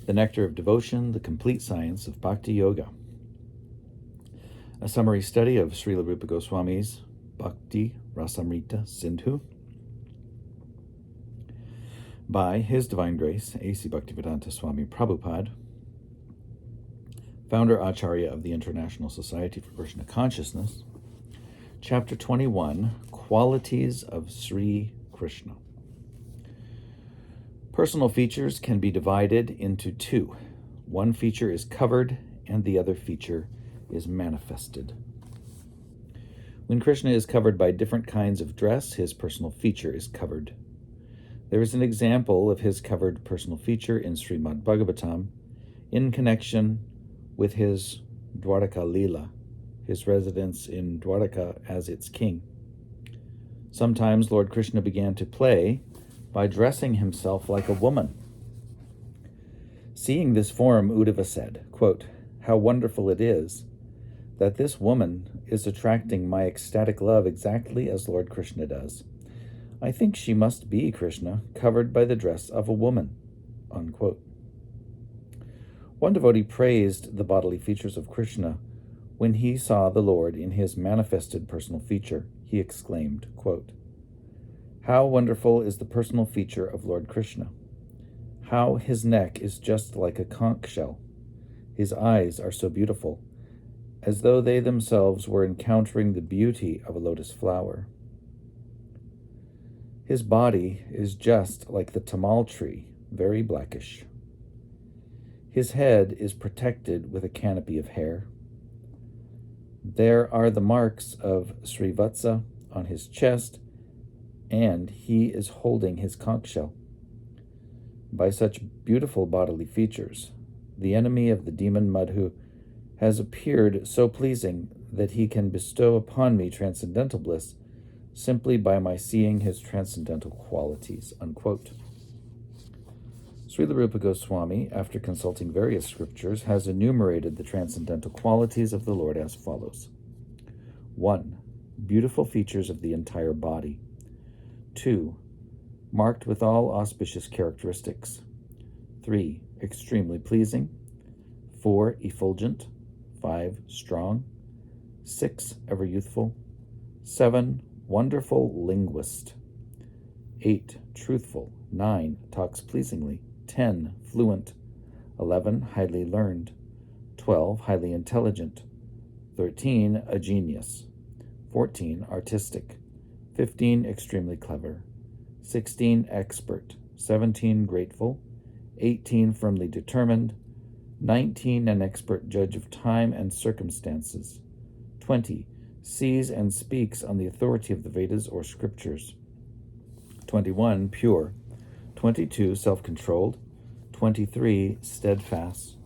The Nectar of Devotion, the Complete Science of Bhakti Yoga. A summary study of Srila Rupa Goswami's Bhakti Rasamrita Sindhu by His Divine Grace, A.C. Bhaktivedanta Swami Prabhupada, founder Acharya of the International Society for Krishna Consciousness, Chapter 21, Qualities of Sri Krishna. Personal features can be divided into two. One feature is covered and the other feature is manifested. When Krishna is covered by different kinds of dress, his personal feature is covered. There is an example of his covered personal feature in Srimad Bhagavatam in connection with his Dwaraka Leela, his residence in Dwaraka as its king. Sometimes Lord Krishna began to play by dressing himself like a woman. Seeing this form, Uddhava said, quote, "How wonderful it is that this woman is attracting my ecstatic love exactly as Lord Krishna does. I think she must be Krishna, covered by the dress of a woman." Unquote. One devotee praised the bodily features of Krishna when he saw the Lord in his manifested personal feature. He exclaimed, quote, "How wonderful is the personal feature of Lord Krishna! How his neck is just like a conch shell. His eyes are so beautiful, as though they themselves were encountering the beauty of a lotus flower. His body is just like the tamal tree, very blackish. His head is protected with a canopy of hair. There are the marks of Srivatsa on his chest, and he is holding his conch shell. By such beautiful bodily features, the enemy of the demon Madhu has appeared so pleasing that he can bestow upon me transcendental bliss simply by my seeing his transcendental qualities." Unquote. Srila Rupa Goswami, after consulting various scriptures, has enumerated the transcendental qualities of the Lord as follows. 1. Beautiful features of the entire body. 2. Marked with all auspicious characteristics. 3. Extremely pleasing. 4. Effulgent. 5. Strong. 6. Ever youthful. 7. Wonderful linguist. 8. Truthful. 9. Talks pleasingly. 10. Fluent. 11. Highly learned. 12. Highly intelligent. 13. A genius. 14. Artistic. 15. Extremely clever. 16. Expert. 17. Grateful. 18. Firmly determined. 19. An expert judge of time and circumstances. 20. Sees and speaks on the authority of the Vedas or scriptures. 21. Pure. 22. Self-controlled. 23. Steadfast.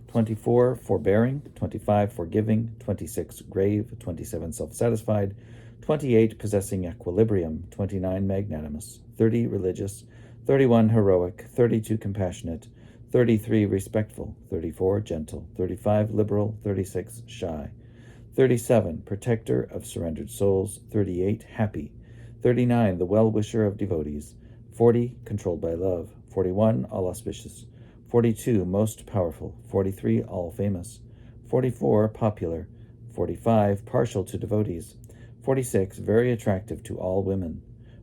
24. Forbearing. 25. Forgiving. 26. Grave. 27. Self-satisfied. 28. Possessing equilibrium. 29. Magnanimous. 30. Religious. 31. Heroic. 32. Compassionate. 33. Respectful. 34. Gentle. 35. Liberal. 36. Shy. 37. Protector of surrendered souls. 38. Happy. 39. The well-wisher of devotees. 40. Controlled by love. 41. All auspicious. 42. Most powerful. 43. All famous. 44. Popular. 45. Partial to devotees. 46. Very attractive to all women.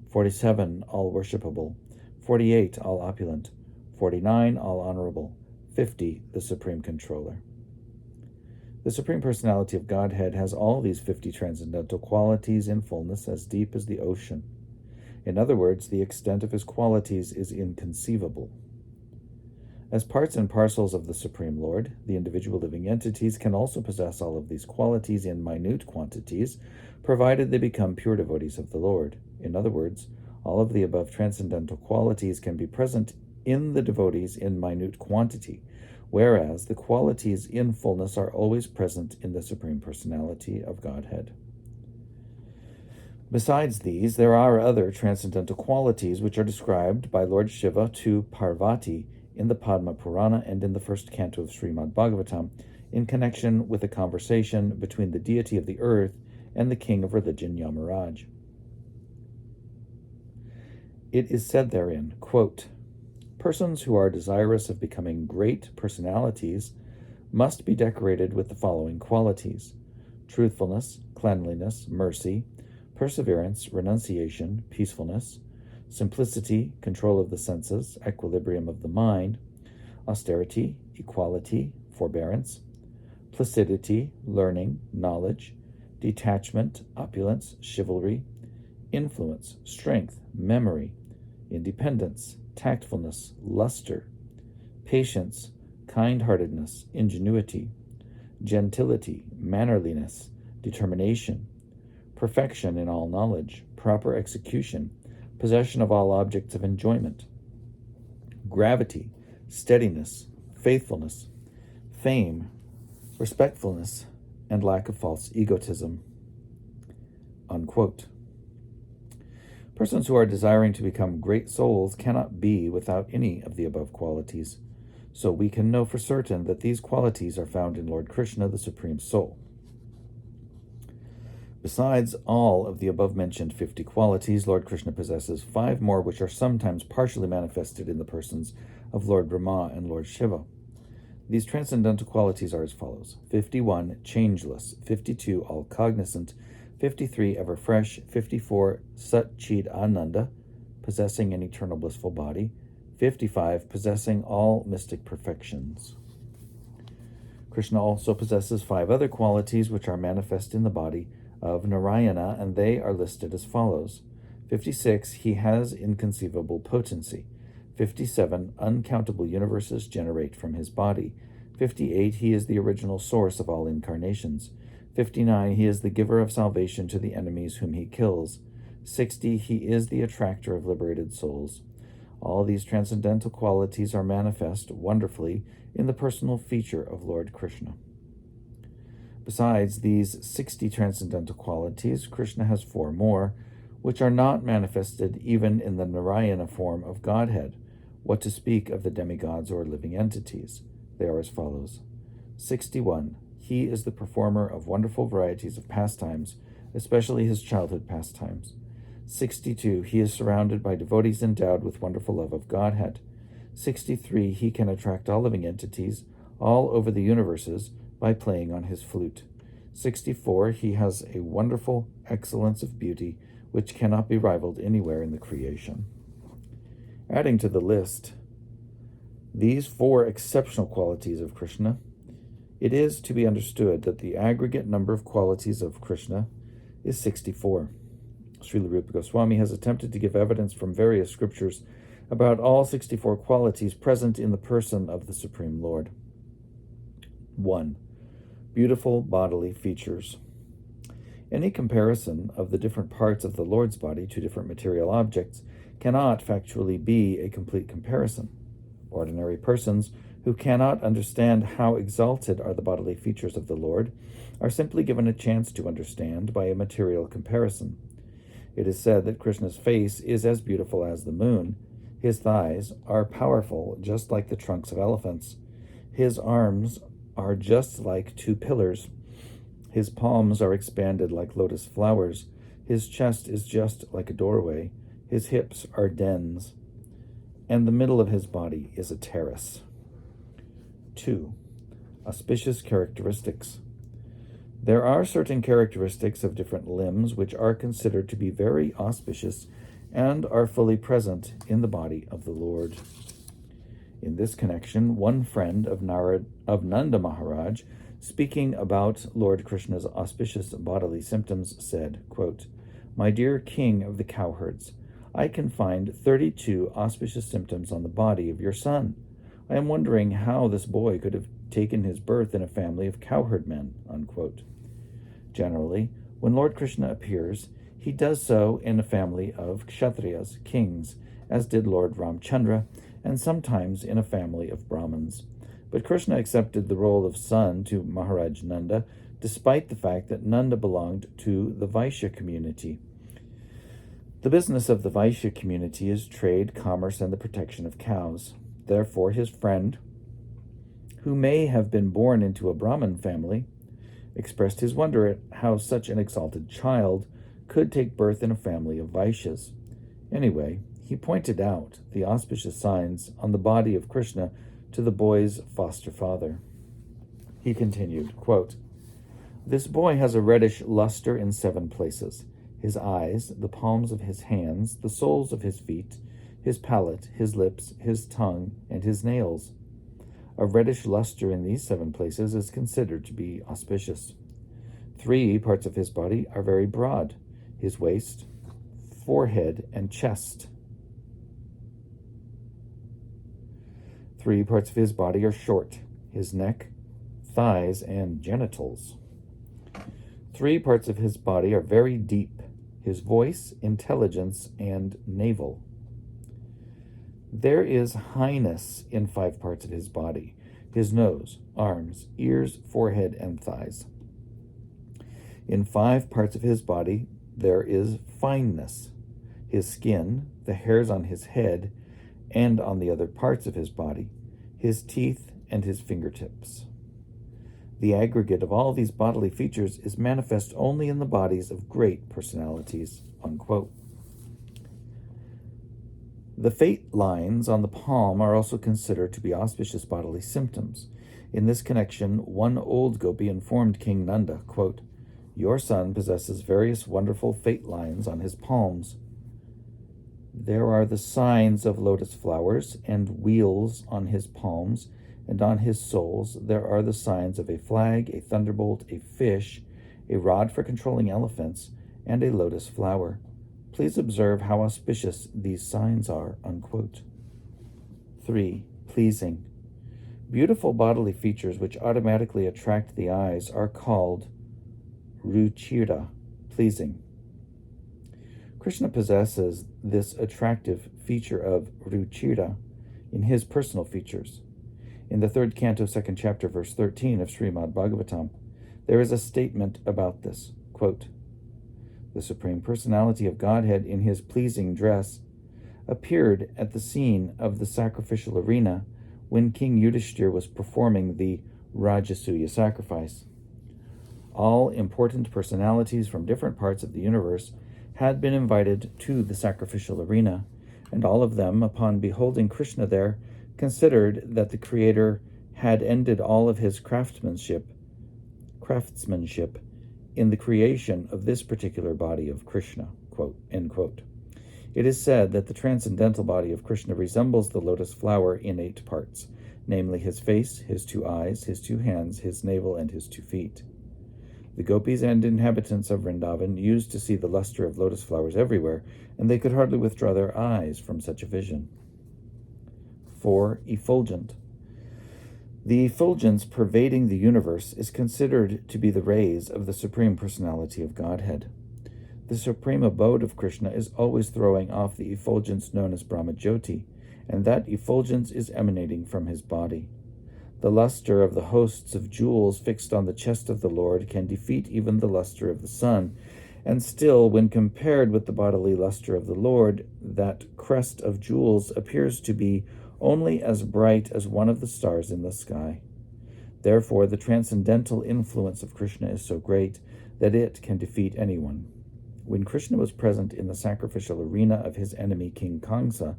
47. All worshipable. 48. All opulent. 49. All honorable. 50. The Supreme Controller. The Supreme Personality of Godhead has all these 50 transcendental qualities in fullness as deep as the ocean. In other words, the extent of his qualities is inconceivable. As parts and parcels of the Supreme Lord, the individual living entities can also possess all of these qualities in minute quantities, provided they become pure devotees of the Lord. In other words, all of the above transcendental qualities can be present in the devotees in minute quantity, whereas the qualities in fullness are always present in the Supreme Personality of Godhead. Besides these, there are other transcendental qualities which are described by Lord Shiva to Parvati in the Padma Purana and in the first canto of Srimad Bhagavatam, in connection with a conversation between the deity of the earth and the king of religion, Yamaraj. It is said therein, quote, Persons who are desirous of becoming great personalities must be decorated with the following qualities: truthfulness, cleanliness, mercy, perseverance, renunciation, peacefulness, simplicity, control of the senses, equilibrium of the mind, austerity, equality, forbearance, placidity, learning, knowledge, detachment, opulence, chivalry, influence, strength, memory, independence, tactfulness, luster, patience, kind-heartedness, ingenuity, gentility, mannerliness, determination, perfection in all knowledge, proper execution, possession of all objects of enjoyment, gravity, steadiness, faithfulness, fame, respectfulness, and lack of false egotism." Unquote. Persons who are desiring to become great souls cannot be without any of the above qualities, so we can know for certain that these qualities are found in Lord Krishna, the Supreme Soul. Besides all of the above-mentioned 50 qualities, Lord Krishna possesses 5 more which are sometimes partially manifested in the persons of Lord Brahma and Lord Shiva. These transcendental qualities are as follows: 51, changeless; 52, all-cognizant; 53, ever-fresh; 54, Sat-Chid Ananda, possessing an eternal blissful body; 55, possessing all mystic perfections. Krishna also possesses 5 other qualities which are manifest in the body of Narayana, and they are listed as follows: 56, he has inconceivable potency; 57, uncountable universes generate from his body; 58, he is the original source of all incarnations; 59, he is the giver of salvation to the enemies whom he kills; 60, he is the attractor of liberated souls. All these transcendental qualities are manifest wonderfully in the personal feature of Lord Krishna. Besides these 60 transcendental qualities, Krishna has 4 more, which are not manifested even in the Narayana form of Godhead, what to speak of the demigods or living entities. They are as follows: 61. He is the performer of wonderful varieties of pastimes, especially his childhood pastimes. 62. He is surrounded by devotees endowed with wonderful love of Godhead. 63. He can attract all living entities all over the universes by playing on his flute. 64. He has a wonderful excellence of beauty which cannot be rivaled anywhere in the creation. Adding to the list these 4 exceptional qualities of Krishna, it is to be understood that the aggregate number of qualities of Krishna is 64. Srila Rupa Goswami has attempted to give evidence from various scriptures about all 64 qualities present in the person of the Supreme Lord. 1. Beautiful bodily features. Any comparison of the different parts of the Lord's body to different material objects cannot factually be a complete comparison. Ordinary persons who cannot understand how exalted are the bodily features of the Lord are simply given a chance to understand by a material comparison. It is said that Krishna's face is as beautiful as the moon. His thighs are powerful, just like the trunks of elephants. His arms are just like 2 pillars. His palms are expanded like lotus flowers. His chest is just like a doorway. His hips are dens, and the middle of his body is a terrace. 2. Auspicious characteristics. There are certain characteristics of different limbs which are considered to be very auspicious and are fully present in the body of the Lord. In this connection, one friend of Nanda Maharaj, speaking about Lord Krishna's auspicious bodily symptoms, said, quote, "My dear king of the cowherds, I can find 32 auspicious symptoms on the body of your son. I am wondering how this boy could have taken his birth in a family of cowherd men." Unquote. Generally, when Lord Krishna appears, he does so in a family of kshatriyas, kings, as did Lord Ramchandra, and sometimes in a family of Brahmins. But Krishna accepted the role of son to Maharaj Nanda, despite the fact that Nanda belonged to the Vaishya community. The business of the Vaishya community is trade, commerce, and the protection of cows. Therefore, his friend, who may have been born into a Brahmin family, expressed his wonder at how such an exalted child could take birth in a family of Vaishyas. Anyway, he pointed out the auspicious signs on the body of Krishna to the boy's foster father. He continued, quote, "This boy has a reddish luster in 7 places: his eyes, the palms of his hands, the soles of his feet, his palate, his lips, his tongue, and his nails. A reddish luster in these 7 places is considered to be auspicious. 3 parts of his body are very broad: his waist, forehead, and chest. 3 parts of his body are short: his neck, thighs, and genitals. 3 parts of his body are very deep: his voice, intelligence, and navel. There is highness in 5 parts of his body: his nose, arms, ears, forehead, and thighs. In 5 parts of his body there is fineness: his skin, the hairs on his head and on the other parts of his body, his teeth, and his fingertips. The aggregate of all these bodily features is manifest only in the bodies of great personalities." Unquote. The fate lines on the palm are also considered to be auspicious bodily symptoms. In this connection, one old gopi informed King Nanda, quote, "Your son possesses various wonderful fate lines on his palms. There are the signs of lotus flowers and wheels on his palms, and on his soles there are the signs of a flag, a thunderbolt, a fish, a rod for controlling elephants, and a lotus flower. Please observe how auspicious these signs are." Unquote. 3. Pleasing. Beautiful bodily features which automatically attract the eyes are called ruchira, pleasing. Krishna possesses this attractive feature of ruchira in his personal features. In the 3rd canto, 2nd chapter, verse 13 of Srimad Bhagavatam, there is a statement about this. Quote, "The Supreme Personality of Godhead in his pleasing dress appeared at the scene of the sacrificial arena when King Yudhishthir was performing the Rajasuya sacrifice. All important personalities from different parts of the universe had been invited to the sacrificial arena, and all of them, upon beholding Krishna there, considered that the Creator had ended all of his craftsmanship in the creation of this particular body of Krishna." Quote, end quote. It is said that the transcendental body of Krishna resembles the lotus flower in 8 parts, namely his face, his 2 eyes, his 2 hands, his navel, and his 2 feet. The gopis and inhabitants of Vrindavan used to see the luster of lotus flowers everywhere, and they could hardly withdraw their eyes from such a vision. 4. Effulgent. The effulgence pervading the universe is considered to be the rays of the Supreme Personality of Godhead. The supreme abode of Krishna is always throwing off the effulgence known as Brahmajyoti, and that effulgence is emanating from his body. The luster of the hosts of jewels fixed on the chest of the Lord can defeat even the luster of the sun, and still, when compared with the bodily luster of the Lord, that crest of jewels appears to be only as bright as one of the stars in the sky. Therefore, the transcendental influence of Krishna is so great that it can defeat anyone. When Krishna was present in the sacrificial arena of his enemy King Kamsa,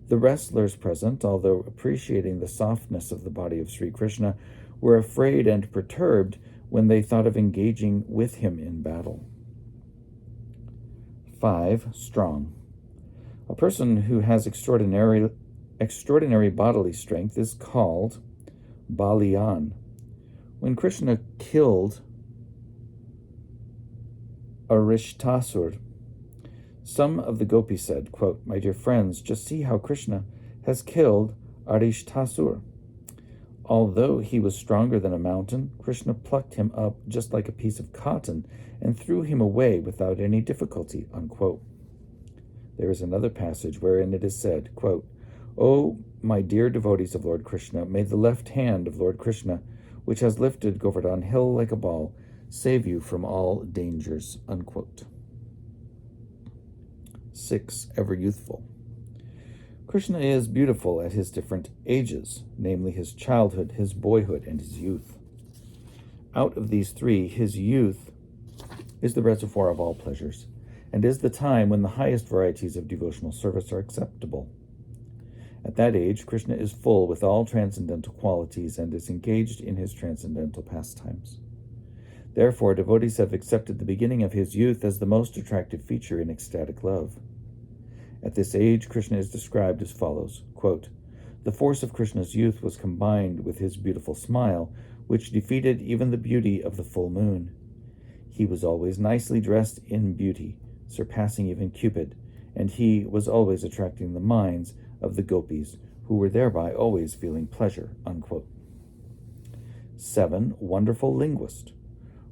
the wrestlers present, although appreciating the softness of the body of Sri Krishna, were afraid and perturbed when they thought of engaging with him in battle. 5. Strong. A person who has extraordinary bodily strength is called Baliyan. When Krishna killed Arishtasur, some of the gopis said, quote, "My dear friends, just see how Krishna has killed Arishtasur. Although he was stronger than a mountain, Krishna plucked him up just like a piece of cotton and threw him away without any difficulty." Unquote. There is another passage wherein it is said, quote, "O my dear devotees of Lord Krishna, may the left hand of Lord Krishna, which has lifted Govardhan Hill like a ball, save you from all dangers." Unquote. 6. Ever youthful. Krishna is beautiful at his different ages, namely his childhood, his boyhood, and his youth. Out of these 3, his youth is the reservoir of all pleasures, and is the time when the highest varieties of devotional service are acceptable. At that age, Krishna is full with all transcendental qualities and is engaged in his transcendental pastimes. Therefore, devotees have accepted the beginning of his youth as the most attractive feature in ecstatic love. At this age, Krishna is described as follows, quote, "The force of Krishna's youth was combined with his beautiful smile, which defeated even the beauty of the full moon. He was always nicely dressed in beauty, surpassing even Cupid, and he was always attracting the minds of the gopis, who were thereby always feeling pleasure," unquote. 7. Wonderful linguist.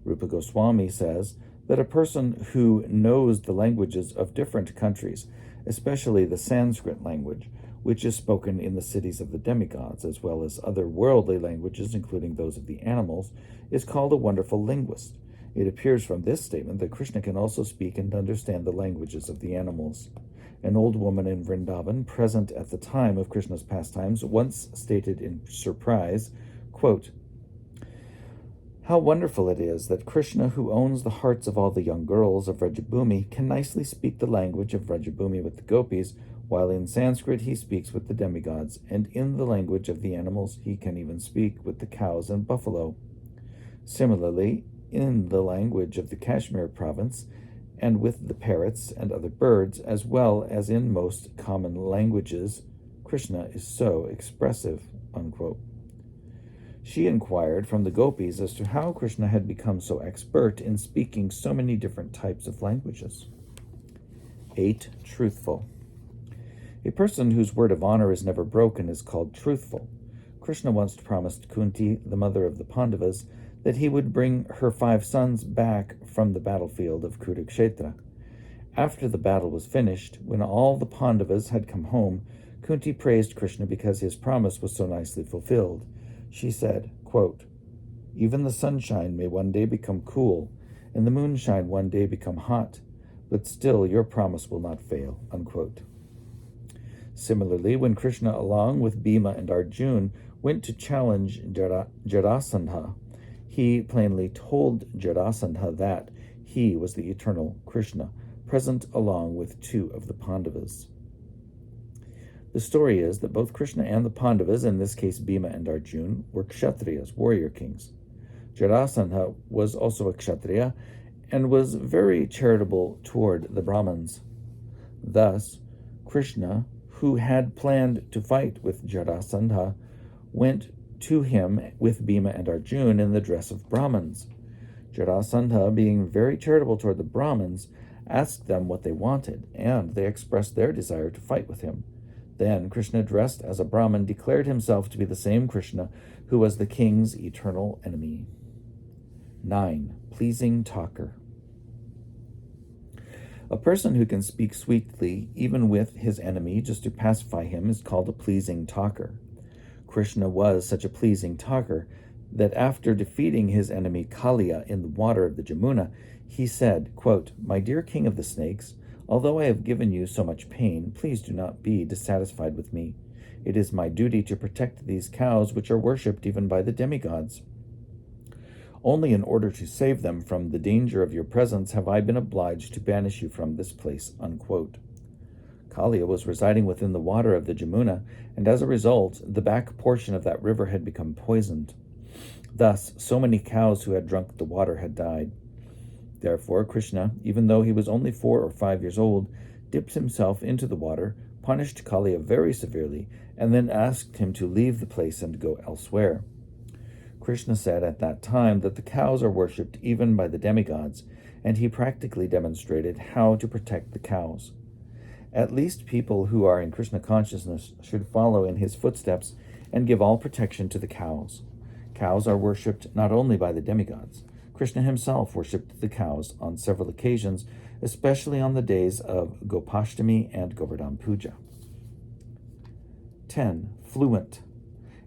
Rupa Goswami says that a person who knows the languages of different countries, especially the Sanskrit language, which is spoken in the cities of the demigods, as well as other worldly languages, including those of the animals, is called a wonderful linguist. It appears from this statement that Krishna can also speak and understand the languages of the animals. An old woman in Vrindavan, present at the time of Krishna's pastimes, once stated in surprise, quote, "How wonderful it is that Krishna, who owns the hearts of all the young girls of Vrajabhumi, can nicely speak the language of Vrajabhumi with the gopis, while in Sanskrit he speaks with the demigods, and in the language of the animals he can even speak with the cows and buffalo. Similarly, in the language of the Kashmir province, and with the parrots and other birds, as well as in most common languages, Krishna is so expressive," unquote. She inquired from the gopis as to how Krishna had become so expert in speaking so many different types of languages. 8. Truthful. A person whose word of honor is never broken is called truthful. Krishna once promised Kunti, the mother of the Pandavas, that he would bring her 5 sons back from the battlefield of Kurukshetra. After the battle was finished, when all the Pandavas had come home, Kunti praised Krishna because his promise was so nicely fulfilled. She said, quote, "Even the sunshine may one day become cool, and the moonshine one day become hot, but still your promise will not fail," unquote. Similarly, when Krishna, along with Bhima and Arjuna, went to challenge Jarasandha, he plainly told Jarasandha that he was the eternal Krishna, present along with 2 of the Pandavas. The story is that both Krishna and the Pandavas, in this case Bhima and Arjuna, were Kshatriyas, warrior kings. Jarasandha was also a Kshatriya and was very charitable toward the Brahmins. Thus, Krishna, who had planned to fight with Jarasandha, went to him with Bhima and Arjuna in the dress of Brahmins. Jarasandha, being very charitable toward the Brahmins, asked them what they wanted, and they expressed their desire to fight with him. Then Krishna, dressed as a Brahmin, declared himself to be the same Krishna who was the king's eternal enemy. 9. Pleasing talker. A person who can speak sweetly, even with his enemy, just to pacify him, is called a pleasing talker. Krishna was such a pleasing talker that after defeating his enemy Kaliya in the water of the Jamuna, he said, quote, "My dear king of the snakes, although I have given you so much pain, please do not be dissatisfied with me. It is my duty to protect these cows which are worshipped even by the demigods. Only in order to save them from the danger of your presence have I been obliged to banish you from this place," unquote. Kaliya was residing within the water of the Jamuna, and as a result, the back portion of that river had become poisoned. Thus, so many cows who had drunk the water had died. Therefore, Krishna, even though he was only 4 or 5 years old, dipped himself into the water, punished Kaliya very severely, and then asked him to leave the place and go elsewhere. Krishna said at that time that the cows are worshipped even by the demigods, and he practically demonstrated how to protect the cows. At least people who are in Krishna consciousness should follow in his footsteps and give all protection to the cows. Cows are worshipped not only by the demigods. Krishna himself worshipped the cows on several occasions, especially on the days of Gopashtami and Govardhan Puja. 10. Fluent.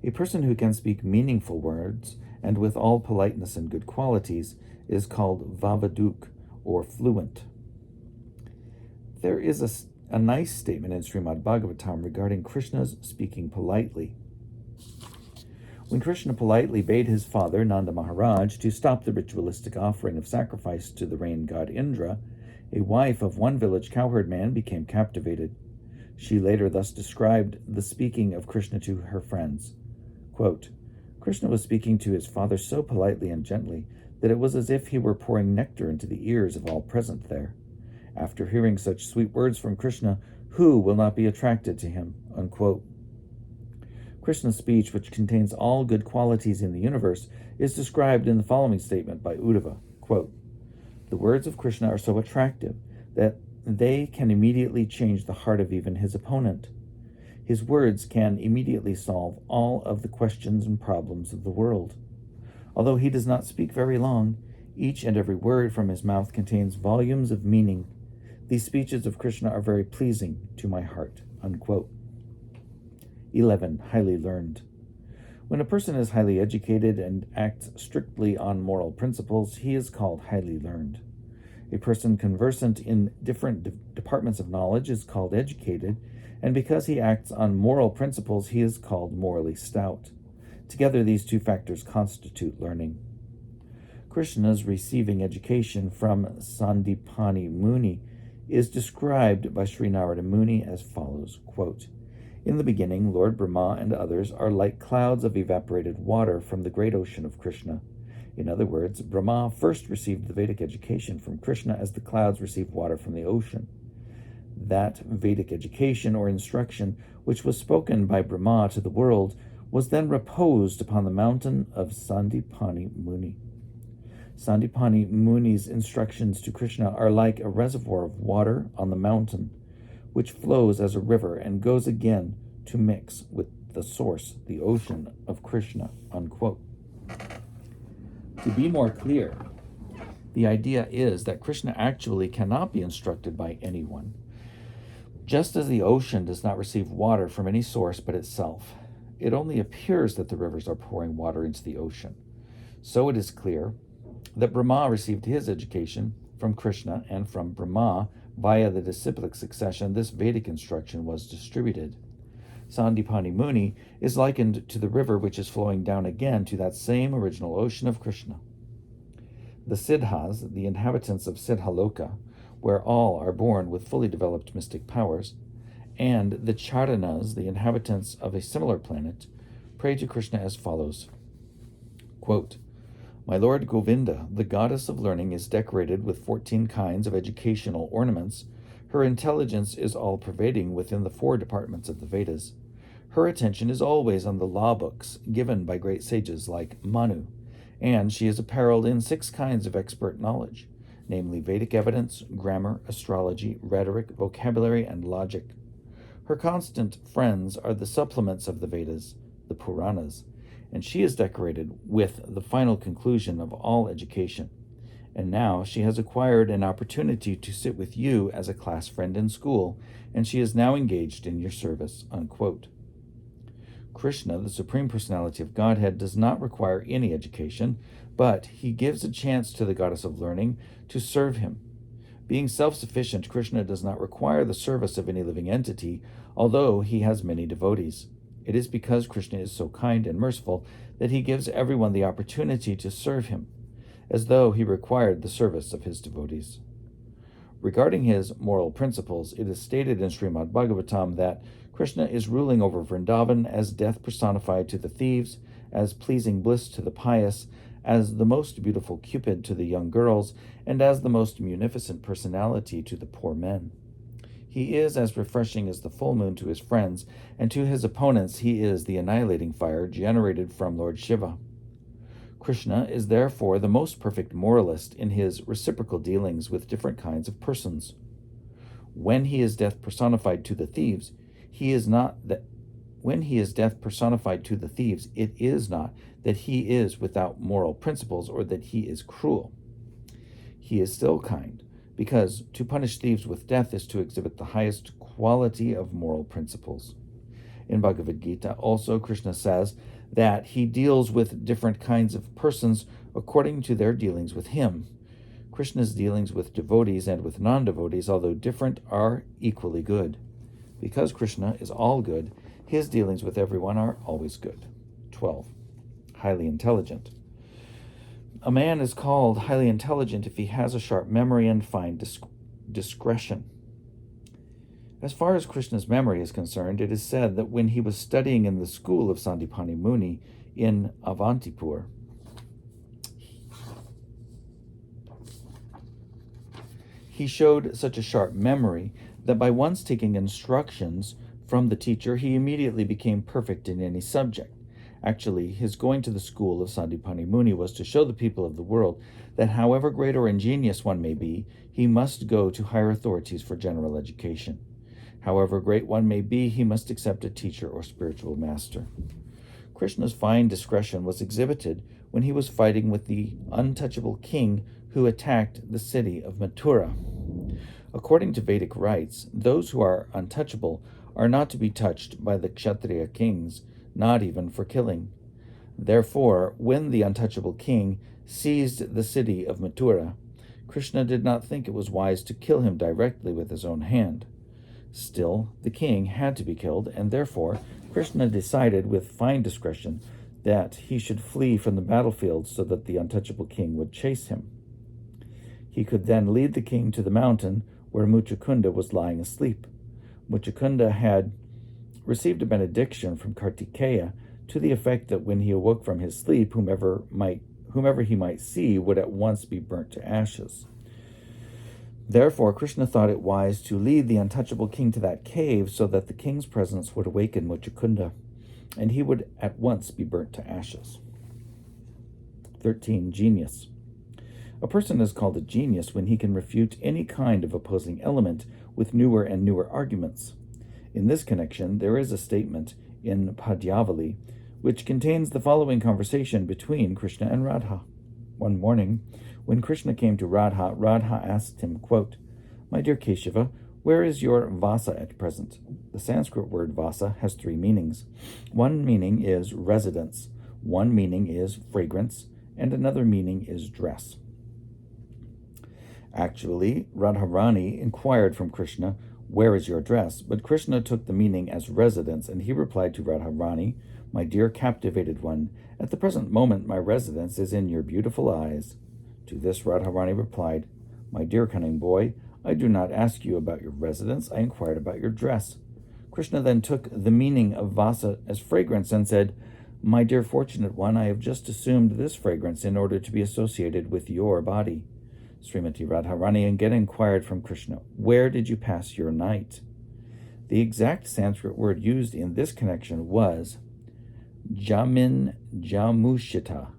A person who can speak meaningful words and with all politeness and good qualities is called Vavaduk, or fluent. There is a nice statement in Srimad Bhagavatam regarding Krishna's speaking politely. When Krishna politely bade his father, Nanda Maharaj, to stop the ritualistic offering of sacrifice to the rain god Indra, A wife of one village cowherd man became captivated. She later thus described the speaking of Krishna to her friends. Quote, Krishna was speaking to his father so politely and gently that it was as if he were pouring nectar into the ears of all present there. After hearing such sweet words from Krishna, who will not be attracted to him? Unquote. Krishna's speech, which contains all good qualities in the universe, is described in the following statement by Uddhava. Quote, the words of Krishna are so attractive that they can immediately change the heart of even his opponent. His words can immediately solve all of the questions and problems of the world. Although he does not speak very long, each and every word from his mouth contains volumes of meaning. These speeches of Krishna are very pleasing to my heart. Unquote. 11. Highly learned. When a person is highly educated and acts strictly on moral principles, he is called highly learned. A person conversant in different departments of knowledge is called educated, and because he acts on moral principles, he is called morally stout. Together, these two factors constitute learning. Krishna's receiving education from Sandipani Muni is described by Sri Narada Muni as follows, quote, in the beginning, Lord Brahma and others are like clouds of evaporated water from the great ocean of Krishna. In other words, Brahma first received the Vedic education from Krishna as the clouds receive water from the ocean. That Vedic education or instruction, which was spoken by Brahma to the world, was then reposed upon the mountain of Sandipani Muni. Sandipani Muni's instructions to Krishna are like a reservoir of water on the mountain, which flows as a river and goes again to mix with the source, the ocean of Krishna. Unquote. To be more clear, the idea is that Krishna actually cannot be instructed by anyone. Just as the ocean does not receive water from any source but itself, it only appears that the rivers are pouring water into the ocean. So it is clear that Brahma received his education from Krishna, and from Brahma, via the disciplic succession, this Vedic instruction was distributed. Sandipani Muni is likened to the river which is flowing down again to that same original ocean of Krishna. The Siddhas, the inhabitants of Siddhaloka, where all are born with fully developed mystic powers, and the Charanas, the inhabitants of a similar planet, pray to Krishna as follows. Quote, my Lord Govinda, the goddess of learning, is decorated with 14 kinds of educational ornaments. Her intelligence is all-pervading within the 4 departments of the Vedas. Her attention is always on the law books given by great sages like Manu, and she is apparelled in 6 kinds of expert knowledge, namely Vedic evidence, grammar, astrology, rhetoric, vocabulary, and logic. Her constant friends are the supplements of the Vedas, the Puranas, and she is decorated with the final conclusion of all education. And now she has acquired an opportunity to sit with you as a class friend in school, and she is now engaged in your service. Unquote. Krishna, the Supreme Personality of Godhead, does not require any education, but he gives a chance to the goddess of learning to serve him. Being self-sufficient, Krishna does not require the service of any living entity, although he has many devotees. It is because Krishna is so kind and merciful that he gives everyone the opportunity to serve him, as though he required the service of his devotees. Regarding his moral principles, it is stated in Srimad Bhagavatam that Krishna is ruling over Vrindavan as death personified to the thieves, as pleasing bliss to the pious, as the most beautiful Cupid to the young girls, and as the most munificent personality to the poor men. He is as refreshing as the full moon to his friends, and to his opponents he is the annihilating fire generated from Lord Shiva. Krishna is therefore the most perfect moralist in his reciprocal dealings with different kinds of persons. When he is death personified to the thieves, it is not that he is without moral principles or that he is cruel. He is still kind, because to punish thieves with death is to exhibit the highest quality of moral principles. In Bhagavad Gita, also, Krishna says that he deals with different kinds of persons according to their dealings with him. Krishna's dealings with devotees and with non-devotees, although different, are equally good. Because Krishna is all good, his dealings with everyone are always good. 12. Highly intelligent. A man is called highly intelligent if he has a sharp memory and fine discretion. As far as Krishna's memory is concerned, it is said that when he was studying in the school of Sandipani Muni in Avantipur, he showed such a sharp memory that by once taking instructions from the teacher, he immediately became perfect in any subject. Actually, his going to the school of Sandipani Muni was to show the people of the world that however great or ingenious one may be, he must go to higher authorities for general education. However great one may be, he must accept a teacher or spiritual master. Krishna's fine discretion was exhibited when he was fighting with the untouchable king who attacked the city of Mathura. According to Vedic rites, those who are untouchable are not to be touched by the Kshatriya kings, not even for killing. Therefore, when the untouchable king seized the city of Mathura, Krishna did not think it was wise to kill him directly with his own hand. Still, the king had to be killed, and therefore Krishna decided with fine discretion that he should flee from the battlefield so that the untouchable king would chase him. He could then lead the king to the mountain where Muchukunda was lying asleep. Muchukunda had received a benediction from Kartikeya to the effect that when he awoke from his sleep, whomever he might see would at once be burnt to ashes. Therefore, Krishna thought it wise to lead the untouchable king to that cave so that the king's presence would awaken Muchukunda, and he would at once be burnt to ashes. 13. Genius. A person is called a genius when he can refute any kind of opposing element with newer and newer arguments. In this connection, there is a statement in Padyavali which contains the following conversation between Krishna and Radha. One morning, when Krishna came to Radha, Radha asked him, quote, "My dear Keshava, where is your vasa at present?" The Sanskrit word vasa has three meanings. One meaning is residence, one meaning is fragrance, and another meaning is dress. Actually, Radharani inquired from Krishna, "Where is your dress?" But Krishna took the meaning as residence, and he replied to Radharani, "My dear captivated one, at the present moment my residence is in your beautiful eyes." To this Radharani replied, "My dear cunning boy, I do not ask you about your residence, I inquired about your dress." Krishna then took the meaning of vasa as fragrance and said, "My dear fortunate one, I have just assumed this fragrance in order to be associated with your body." Srimati Radharani again inquired from Krishna, "Where did you pass your night?" The exact Sanskrit word used in this connection was Jamin Jamushita.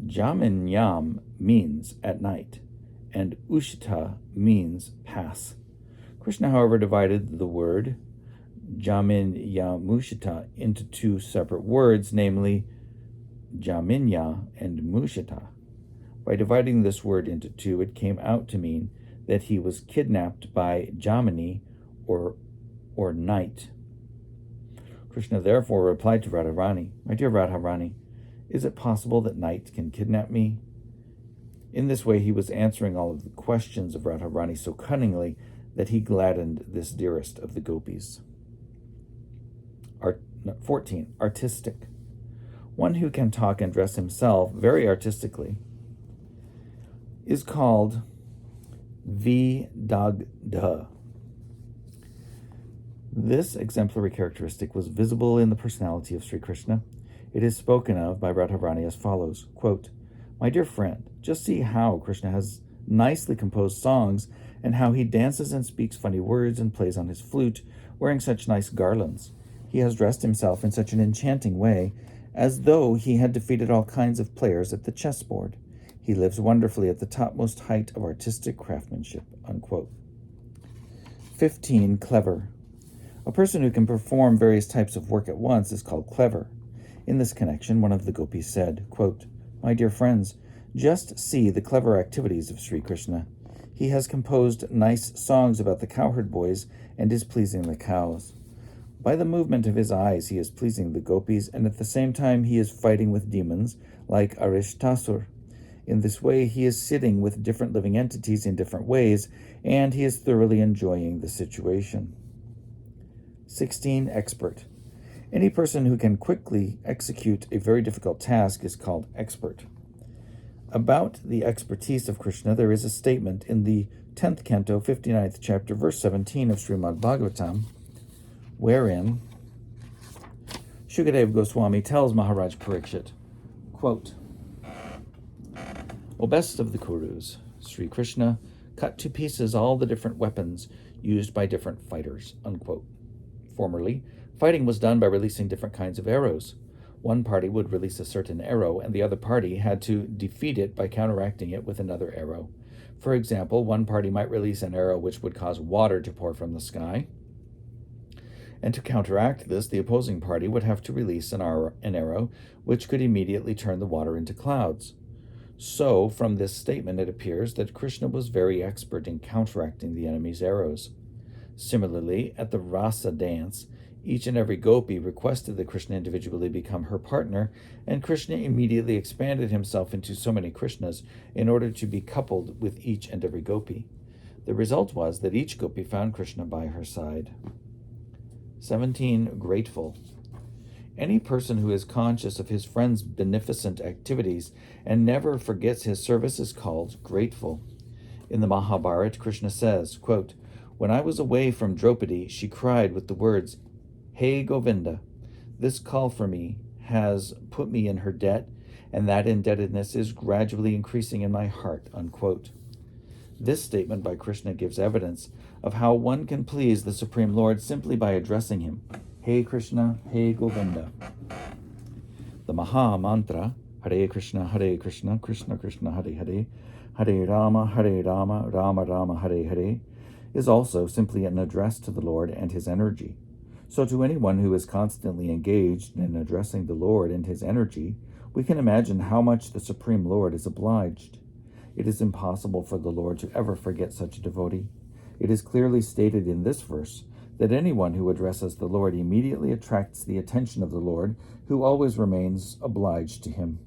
Jamin Yam means at night, and Ushita means pass. Krishna, however, divided the word Jamin Yamushita into two separate words, namely Jaminya and Mushita. By dividing this word into two, it came out to mean that he was kidnapped by Jamini, or night. Krishna therefore replied to Radharani, "My dear Radharani, is it possible that night can kidnap me?" In this way, he was answering all of the questions of Radharani so cunningly that he gladdened this dearest of the gopis. 14. Artistic. One who can talk and dress himself very artistically is called Vidagdha. This exemplary characteristic was visible in the personality of Sri Krishna. It is spoken of by Radharani as follows, quote, "My dear friend, just see how Krishna has nicely composed songs and how he dances and speaks funny words and plays on his flute, wearing such nice garlands. He has dressed himself in such an enchanting way, as though he had defeated all kinds of players at the chessboard. He lives wonderfully at the topmost height of artistic craftsmanship," unquote. 15. Clever. A person who can perform various types of work at once is called clever. In this connection, one of the gopis said, quote, "My dear friends, just see the clever activities of Sri Krishna. He has composed nice songs about the cowherd boys and is pleasing the cows. By the movement of his eyes, he is pleasing the gopis, and at the same time he is fighting with demons like Arishtasur. In this way, he is sitting with different living entities in different ways, and he is thoroughly enjoying the situation." 16. Expert. Any person who can quickly execute a very difficult task is called expert. About the expertise of Krishna, there is a statement in the 10th canto, 59th chapter, verse 17 of Srimad Bhagavatam, wherein Shukadeva Goswami tells Maharaj Parikshit, quote, O best of the Kurus, Sri Krishna cut to pieces all the different weapons used by different fighters, unquote. Formerly, fighting was done by releasing different kinds of arrows. One party would release a certain arrow, and the other party had to defeat it by counteracting it with another arrow. For example, one party might release an arrow which would cause water to pour from the sky, and to counteract this, the opposing party would have to release an arrow which could immediately turn the water into clouds. So, from this statement, it appears that Krishna was very expert in counteracting the enemy's arrows. Similarly, at the Rasa dance, each and every gopi requested that Krishna individually become her partner, and Krishna immediately expanded himself into so many Krishnas in order to be coupled with each and every gopi. The result was that each gopi found Krishna by her side. 17. Grateful. Any person who is conscious of his friend's beneficent activities and never forgets his service is called grateful. In the Mahabharata, Krishna says, quote, When I was away from Draupadi, she cried with the words, Hey Govinda, this call for me has put me in her debt, and that indebtedness is gradually increasing in my heart, unquote. This statement by Krishna gives evidence of how one can please the Supreme Lord simply by addressing him, Hey Krishna, Hey Govinda. The Maha Mantra, Hare Krishna, Krishna Krishna, Hare Hare, Hare Rama, Rama Rama, Hare Hare, is also simply an address to the Lord and his energy. So to anyone who is constantly engaged in addressing the Lord and his energy, we can imagine how much the Supreme Lord is obliged. It is impossible for the Lord to ever forget such a devotee. It is clearly stated in this verse that anyone who addresses the Lord immediately attracts the attention of the Lord, who always remains obliged to him.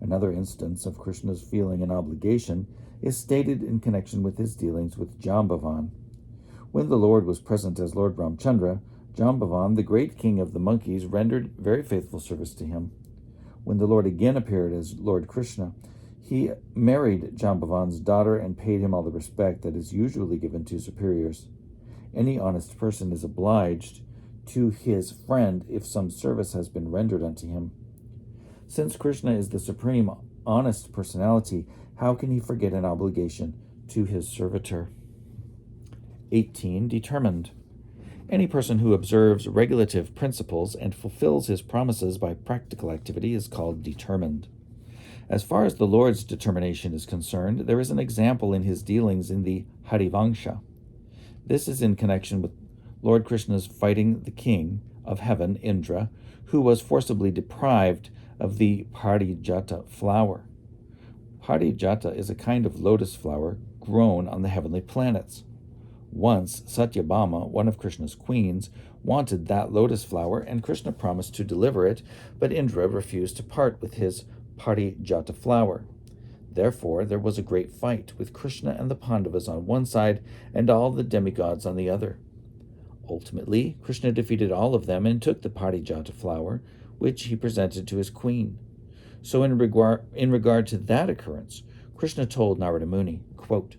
Another instance of Krishna's feeling an obligation is stated in connection with his dealings with Jambavan. When the Lord was present as Lord Ramchandra, Jambavan, the great king of the monkeys, rendered very faithful service to him. When the Lord again appeared as Lord Krishna, he married Jambavan's daughter and paid him all the respect that is usually given to superiors. Any honest person is obliged to his friend if some service has been rendered unto him. Since Krishna is the supreme honest personality, how can he forget an obligation to his servitor? 18. Determined. Any person who observes regulative principles and fulfills his promises by practical activity is called determined. As far as the Lord's determination is concerned, there is an example in his dealings in the Harivangsha. This is in connection with Lord Krishna's fighting the king of heaven, Indra, who was forcibly deprived of the Parijata flower. Parijata is a kind of lotus flower grown on the heavenly planets. Once, Satyabhama, one of Krishna's queens, wanted that lotus flower, and Krishna promised to deliver it, but Indra refused to part with his Parijata flower. Therefore, there was a great fight, with Krishna and the Pandavas on one side and all the demigods on the other. Ultimately, Krishna defeated all of them and took the Parijata flower, which he presented to his queen. So in regard to that occurrence, Krishna told Narada Muni, quote,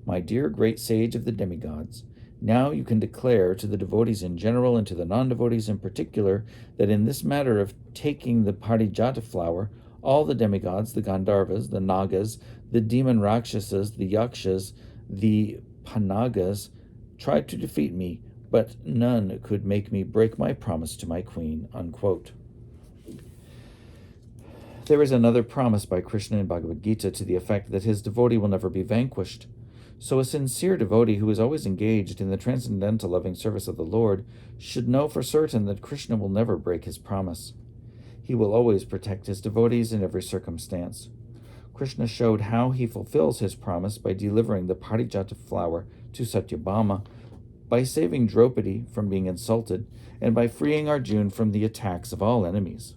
My dear great sage of the demigods, now you can declare to the devotees in general and to the non-devotees in particular that in this matter of taking the Parijata flower, all the demigods, the Gandharvas, the Nagas, the demon Rakshasas, the Yakshas, the Panagas, tried to defeat me, but none could make me break my promise to my queen, unquote. There is another promise by Krishna in Bhagavad Gita to the effect that his devotee will never be vanquished. So a sincere devotee who is always engaged in the transcendental loving service of the Lord should know for certain that Krishna will never break his promise. He will always protect his devotees in every circumstance. Krishna showed how he fulfills his promise by delivering the Parijata flower to Satyabhama, by saving Draupadi from being insulted, and by freeing Arjuna from the attacks of all enemies.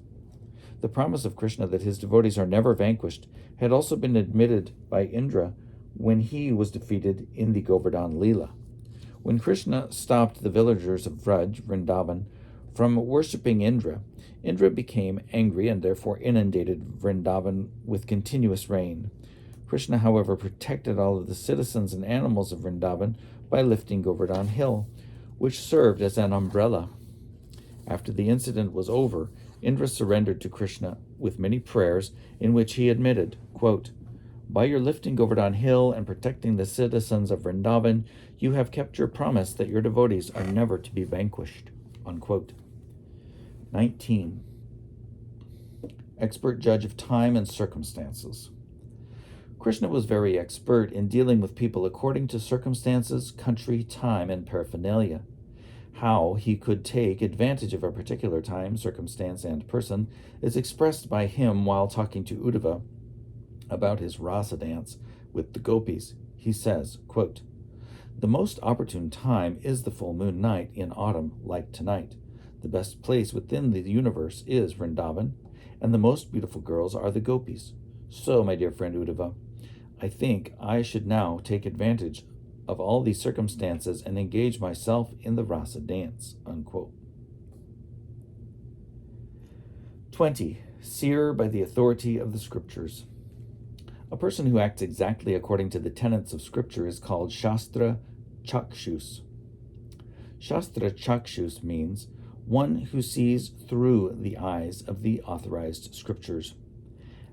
The promise of Krishna that his devotees are never vanquished had also been admitted by Indra when he was defeated in the Govardhan Leela. When Krishna stopped the villagers of Vraj, Vrindavan, From worshipping Indra, Indra became angry and therefore inundated Vrindavan with continuous rain. Krishna, however, protected all of the citizens and animals of Vrindavan by lifting Govardhan Hill, which served as an umbrella. After the incident was over, Indra surrendered to Krishna with many prayers in which he admitted, quote, "By your lifting Govardhan Hill and protecting the citizens of Vrindavan, you have kept your promise that your devotees are never to be vanquished." Unquote. 19. Expert judge of time and circumstances. Krishna was very expert in dealing with people according to circumstances, country, time, and paraphernalia. How he could take advantage of a particular time, circumstance, and person is expressed by him while talking to Uddhava about his rasa dance with the gopis. He says, quote, "The most opportune time is the full moon night in autumn, like tonight. The best place within the universe is Vrindavan, and the most beautiful girls are the gopis. So, my dear friend Uddhava, I think I should now take advantage of all these circumstances and engage myself in the rasa dance." Unquote. 20. Seer by the authority of the scriptures. A person who acts exactly according to the tenets of scripture is called Shastra Chakshus. Shastra Chakshus means one who sees through the eyes of the authorized scriptures.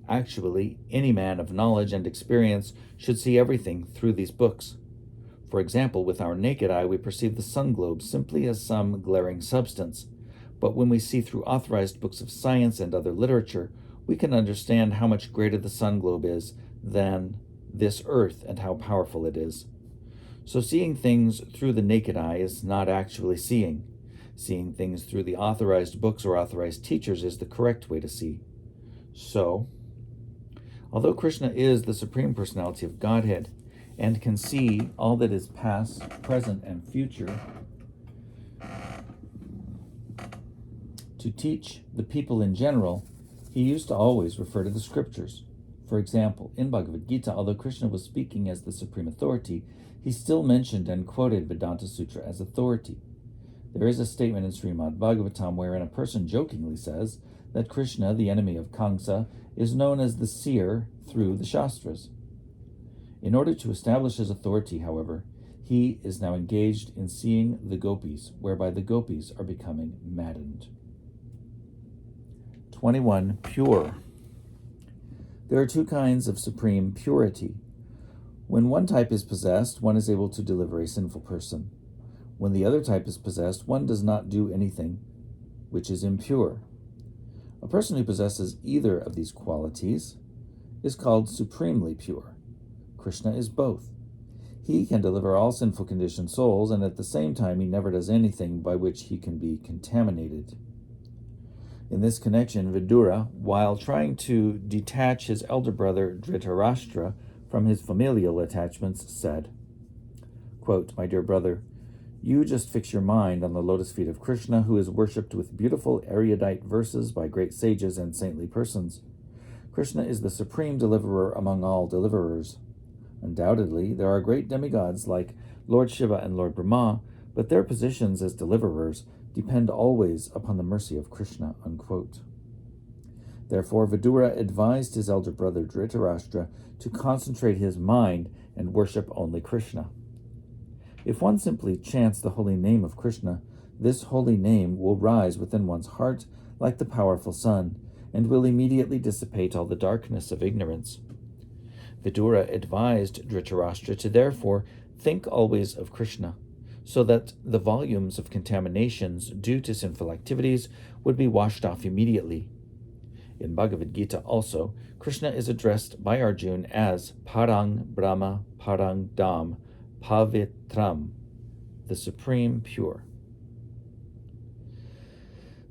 Actually, any man of knowledge and experience should see everything through these books. For example, with our naked eye, we perceive the sun globe simply as some glaring substance. But when we see through authorized books of science and other literature, we can understand how much greater the sun globe is than this earth and how powerful it is. So seeing things through the naked eye is not actually seeing. Seeing things through the authorized books or authorized teachers is the correct way to see. So, although Krishna is the Supreme Personality of Godhead and can see all that is past, present, and future, to teach the people in general, he used to always refer to the scriptures. For example, in Bhagavad Gita, although Krishna was speaking as the supreme authority, he still mentioned and quoted Vedanta Sutra as authority. There is a statement in Srimad Bhagavatam wherein a person jokingly says that Krishna, the enemy of Kamsa, is known as the seer through the Shastras. In order to establish his authority, however, he is now engaged in seeing the gopis, whereby the gopis are becoming maddened. 21. Pure. There are two kinds of supreme purity. When one type is possessed, one is able to deliver a sinful person. When the other type is possessed, one does not do anything which is impure. A person who possesses either of these qualities is called supremely pure. Krishna is both. He can deliver all sinful conditioned souls, and at the same time he never does anything by which he can be contaminated. In this connection, Vidura, while trying to detach his elder brother Dhritarashtra from his familial attachments, said, quote, "My dear brother, you just fix your mind on the lotus feet of Krishna, who is worshipped with beautiful erudite verses by great sages and saintly persons. Krishna is the supreme deliverer among all deliverers. Undoubtedly, there are great demigods like Lord Shiva and Lord Brahma, but their positions as deliverers depend always upon the mercy of Krishna." Unquote. Therefore, Vidura advised his elder brother Dhritarashtra to concentrate his mind and worship only Krishna. If one simply chants the holy name of Krishna, this holy name will rise within one's heart like the powerful sun, and will immediately dissipate all the darkness of ignorance. Vidura advised Dhritarashtra to therefore think always of Krishna, so that the volumes of contaminations due to sinful activities would be washed off immediately. In Bhagavad Gita also, Krishna is addressed by Arjuna as Parang Brahma Parang Dham Pavitram, the supreme pure.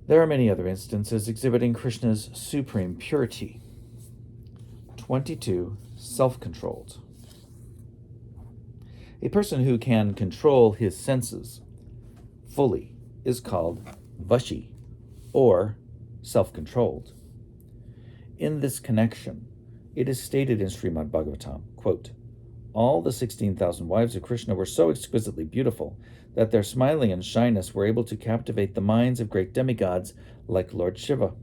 There are many other instances exhibiting Krishna's supreme purity. 22. Self-controlled. A person who can control his senses fully is called Vashi, or self-controlled. In this connection, it is stated in Srimad Bhagavatam, quote, "All the 16,000 wives of Krishna were so exquisitely beautiful that their smiling and shyness were able to captivate the minds of great demigods like Lord Shiva.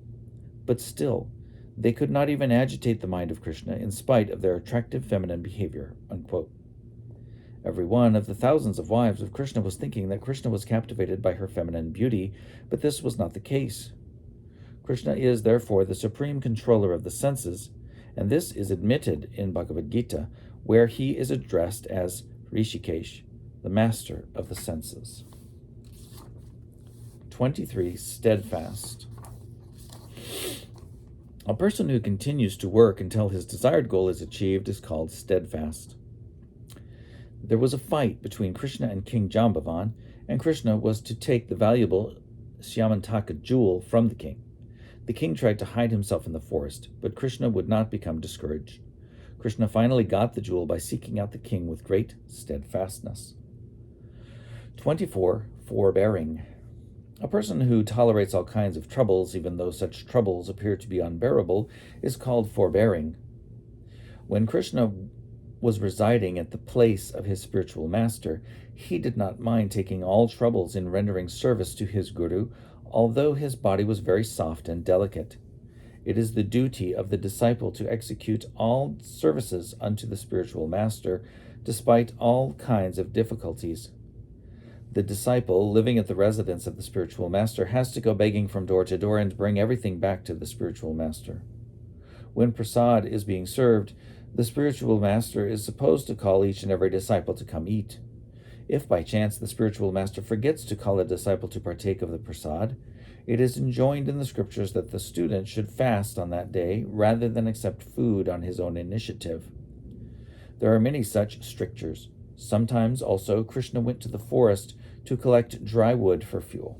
But still, they could not even agitate the mind of Krishna in spite of their attractive feminine behavior." Unquote. Every one of the thousands of wives of Krishna was thinking that Krishna was captivated by her feminine beauty, but this was not the case. Krishna is therefore the supreme controller of the senses, and this is admitted in Bhagavad Gita, where he is addressed as Rishikesh, the master of the senses. 23. Steadfast. A person who continues to work until his desired goal is achieved is called steadfast. There was a fight between Krishna and King Jambavan, and Krishna was to take the valuable Syamantaka jewel from the king. The king tried to hide himself in the forest, but Krishna would not become discouraged. Krishna finally got the jewel by seeking out the king with great steadfastness. 24. Forbearing. A person who tolerates all kinds of troubles, even though such troubles appear to be unbearable, is called forbearing. When Krishna was residing at the place of his spiritual master, he did not mind taking all troubles in rendering service to his guru, although his body was very soft and delicate. It is the duty of the disciple to execute all services unto the spiritual master, despite all kinds of difficulties. The disciple, living at the residence of the spiritual master, has to go begging from door to door and bring everything back to the spiritual master. When prasad is being served, the spiritual master is supposed to call each and every disciple to come eat. If by chance the spiritual master forgets to call a disciple to partake of the prasad, it is enjoined in the scriptures that the student should fast on that day rather than accept food on his own initiative. There are many such strictures. Sometimes also Krishna went to the forest to collect dry wood for fuel.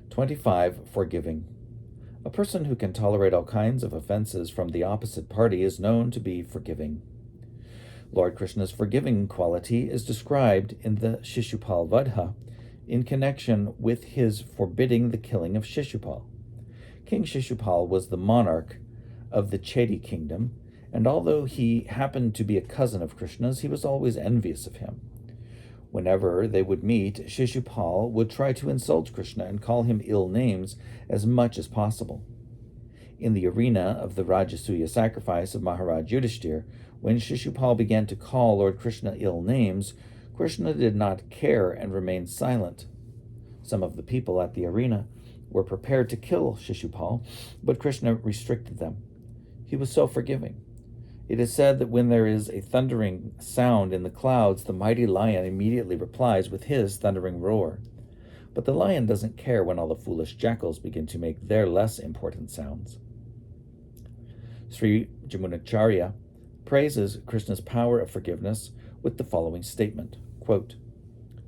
25. Forgiving. A person who can tolerate all kinds of offenses from the opposite party is known to be forgiving. Lord Krishna's forgiving quality is described in the Shishupal Vadha in connection with his forbidding the killing of Shishupal. King Shishupal was the monarch of the Chedi kingdom, and although he happened to be a cousin of Krishna's, he was always envious of him. Whenever they would meet, Shishupal would try to insult Krishna and call him ill names as much as possible. In the arena of the Rajasuya sacrifice of Maharaj Yudhishthir, when Shishupal began to call Lord Krishna ill names, Krishna did not care and remained silent. Some of the people at the arena were prepared to kill Shishupal, but Krishna restricted them. He was so forgiving. It is said that when there is a thundering sound in the clouds, the mighty lion immediately replies with his thundering roar. But the lion doesn't care when all the foolish jackals begin to make their less important sounds. Sri Jamunacharya praises Krishna's power of forgiveness with the following statement, quote,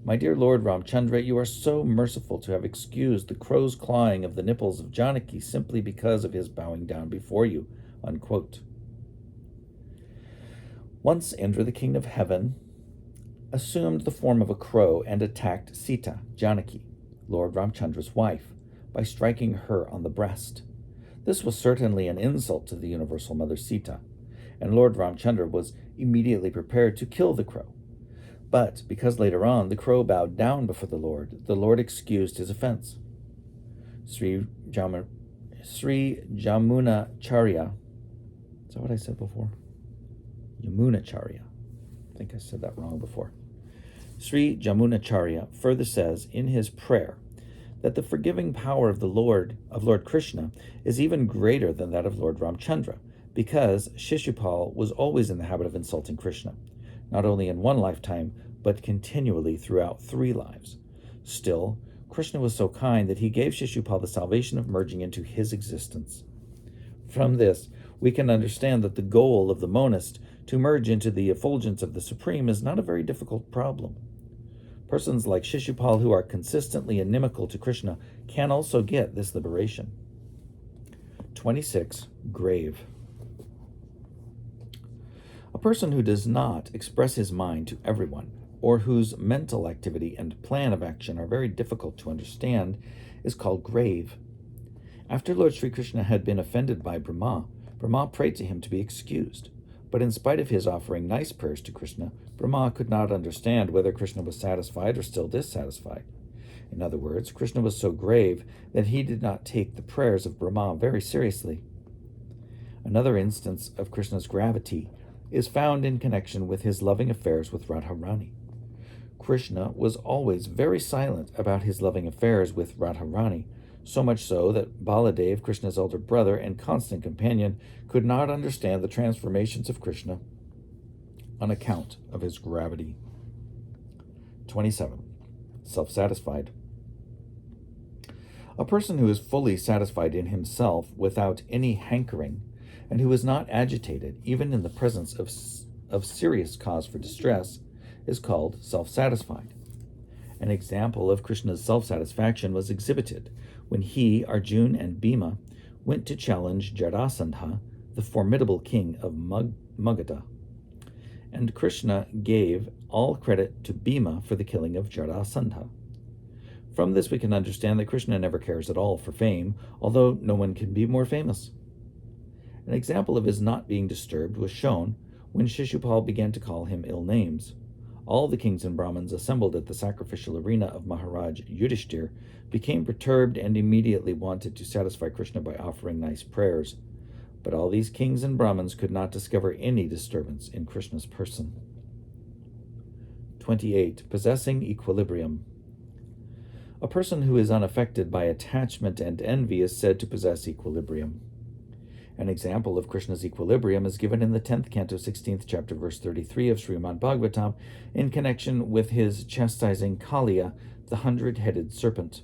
"My dear Lord Ramchandra, you are so merciful to have excused the crow's clawing of the nipples of Janaki simply because of his bowing down before you." Unquote. Once Indra, the king of heaven, assumed the form of a crow and attacked Sita, Janaki, Lord Ramchandra's wife, by striking her on the breast. This was certainly an insult to the universal mother Sita, and Lord Ramchandra was immediately prepared to kill the crow. But because later on the crow bowed down before the Lord excused his offense. Sri Jamunacharya, is that what I said before? Yamunacharya. I think I said that wrong before. Sri Jamunacharya further says in his prayer that the forgiving power of Lord Krishna is even greater than that of Lord Ramchandra, because Shishupal was always in the habit of insulting Krishna, not only in one lifetime, but continually throughout 3 lives. Still, Krishna was so kind that he gave Shishupal the salvation of merging into his existence. From this, we can understand that the goal of the monist to merge into the effulgence of the Supreme is not a very difficult problem. Persons like Shishupal who are consistently inimical to Krishna can also get this liberation. 26. Grave. A person who does not express his mind to everyone, or whose mental activity and plan of action are very difficult to understand, is called grave. After Lord Sri Krishna had been offended by Brahma, Brahma prayed to him to be excused. But in spite of his offering nice prayers to Krishna, Brahma could not understand whether Krishna was satisfied or still dissatisfied. In other words, Krishna was so grave that he did not take the prayers of Brahma very seriously. Another instance of Krishna's gravity is found in connection with his loving affairs with Radharani. Krishna was always very silent about his loving affairs with Radharani, so much so that Baladev, Krishna's elder brother and constant companion, could not understand the transformations of Krishna on account of his gravity. 27. Self-satisfied. A person who is fully satisfied in himself without any hankering, and who is not agitated even in the presence of serious cause for distress, is called self-satisfied. An example of Krishna's self-satisfaction was exhibited when he, Arjuna, and Bhima went to challenge Jarasandha, the formidable king of Magadha. And Krishna gave all credit to Bhima for the killing of Jarasandha. From this we can understand that Krishna never cares at all for fame, although no one can be more famous. An example of his not being disturbed was shown when Shishupal began to call him ill names. All the kings and Brahmins assembled at the sacrificial arena of Maharaj Yudhishthir became perturbed and immediately wanted to satisfy Krishna by offering nice prayers. But all these kings and Brahmins could not discover any disturbance in Krishna's person. 28. Possessing equilibrium. A person who is unaffected by attachment and envy is said to possess equilibrium. An example of Krishna's equilibrium is given in the 10th canto, 16th chapter, verse 33 of Srimad Bhagavatam, in connection with his chastising Kaliya, the 100-headed serpent.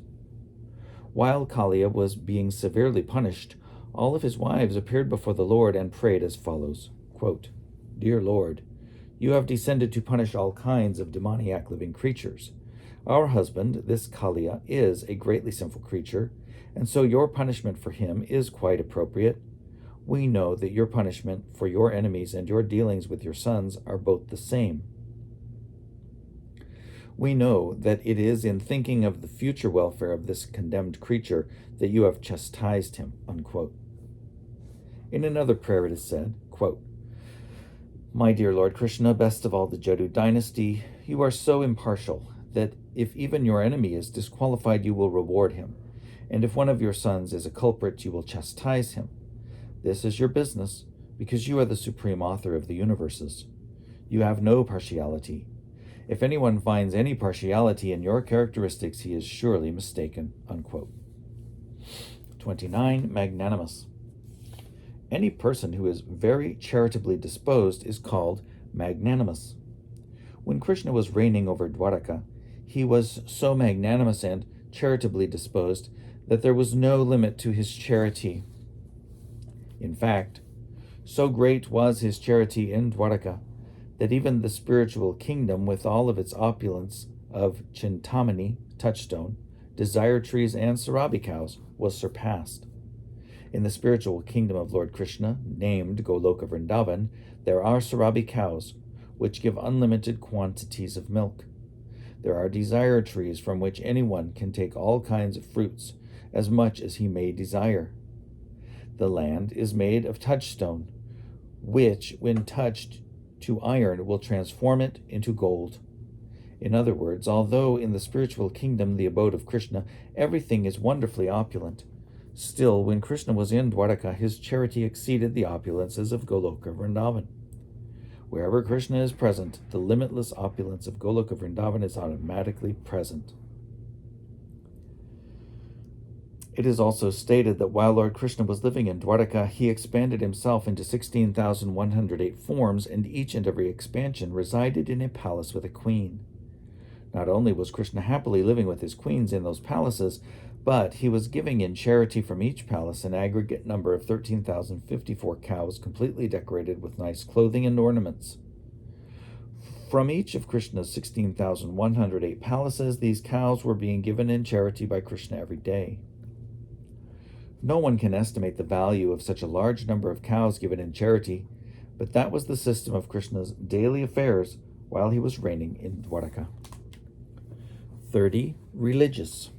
While Kaliya was being severely punished, all of his wives appeared before the Lord and prayed as follows, quote, "Dear Lord, you have descended to punish all kinds of demoniac living creatures. Our husband, this Kaliya, is a greatly sinful creature, and so your punishment for him is quite appropriate. We know that your punishment for your enemies and your dealings with your sons are both the same. We know that it is in thinking of the future welfare of this condemned creature that you have chastised him," unquote. In another prayer it is said, quote, "My dear Lord Krishna, best of all the Jadu dynasty, you are so impartial that if even your enemy is disqualified, you will reward him, and if one of your sons is a culprit, you will chastise him. This is your business, because you are the supreme author of the universes. You have no partiality. If anyone finds any partiality in your characteristics, he is surely mistaken," unquote. 29. Magnanimous. Any person who is very charitably disposed is called magnanimous. When Krishna was reigning over Dwaraka, he was so magnanimous and charitably disposed that there was no limit to his charity. In fact, so great was his charity in Dwaraka that even the spiritual kingdom, with all of its opulence of Chintamani, touchstone, desire trees, and Sarabi cows, was surpassed. In the spiritual kingdom of Lord Krishna, named Goloka Vrindavan, there are Sarabi cows, which give unlimited quantities of milk. There are desire trees from which anyone can take all kinds of fruits, as much as he may desire. The land is made of touchstone, which, when touched to iron, will transform it into gold. In other words, although in the spiritual kingdom, the abode of Krishna, everything is wonderfully opulent, still, when Krishna was in Dwaraka, his charity exceeded the opulences of Goloka Vrindavan. Wherever Krishna is present, the limitless opulence of Goloka Vrindavan is automatically present. It is also stated that while Lord Krishna was living in Dwaraka, he expanded himself into 16,108 forms, and each and every expansion resided in a palace with a queen. Not only was Krishna happily living with his queens in those palaces, but he was giving in charity from each palace an aggregate number of 13,054 cows completely decorated with nice clothing and ornaments. From each of Krishna's 16,108 palaces, these cows were being given in charity by Krishna every day. No one can estimate the value of such a large number of cows given in charity, but that was the system of Krishna's daily affairs while he was reigning in Dwaraka. 30. Religious.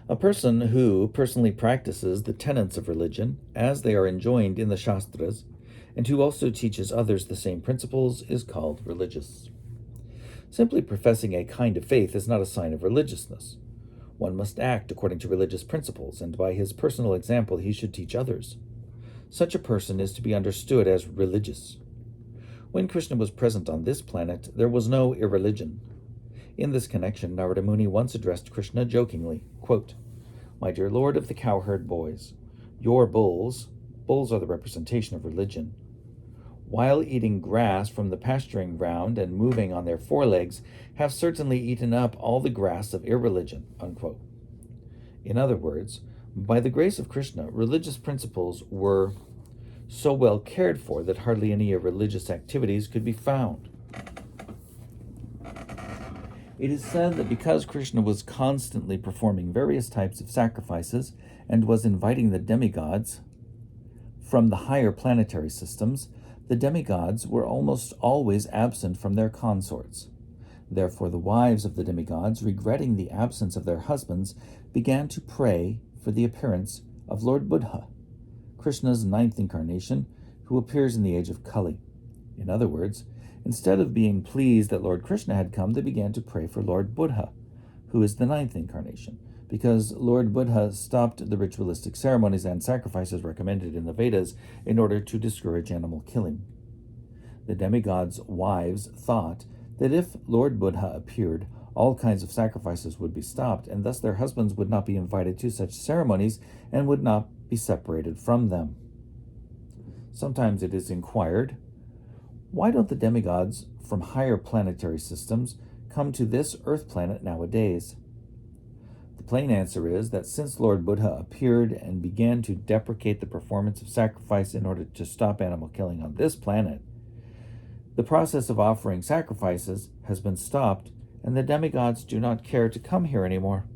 A person who personally practices the tenets of religion, as they are enjoined in the Shastras, and who also teaches others the same principles is called religious. Simply professing a kind of faith is not a sign of religiousness. One must act according to religious principles, and by his personal example he should teach others. Such a person is to be understood as religious. When Krishna was present on this planet, there was no irreligion. In this connection, Narada Muni once addressed Krishna jokingly, quote, "My dear Lord of the cowherd boys, your bulls are the representation of religion, while eating grass from the pasturing ground and moving on their forelegs, have certainly eaten up all the grass of irreligion." Unquote. In other words, by the grace of Krishna, religious principles were so well cared for that hardly any irreligious activities could be found. It is said that because Krishna was constantly performing various types of sacrifices and was inviting the demigods from the higher planetary systems, the demigods were almost always absent from their consorts. Therefore, the wives of the demigods, regretting the absence of their husbands, began to pray for the appearance of Lord Buddha, Krishna's ninth incarnation, who appears in the age of Kali. In other words, instead of being pleased that Lord Krishna had come, they began to pray for Lord Buddha, who is the ninth incarnation, because Lord Buddha stopped the ritualistic ceremonies and sacrifices recommended in the Vedas in order to discourage animal killing. The demigods' wives thought that if Lord Buddha appeared, all kinds of sacrifices would be stopped, and thus their husbands would not be invited to such ceremonies and would not be separated from them. Sometimes it is inquired, why don't the demigods from higher planetary systems come to this Earth planet nowadays? The plain answer is that since Lord Buddha appeared and began to deprecate the performance of sacrifice in order to stop animal killing on this planet, the process of offering sacrifices has been stopped, and the demigods do not care to come here anymore.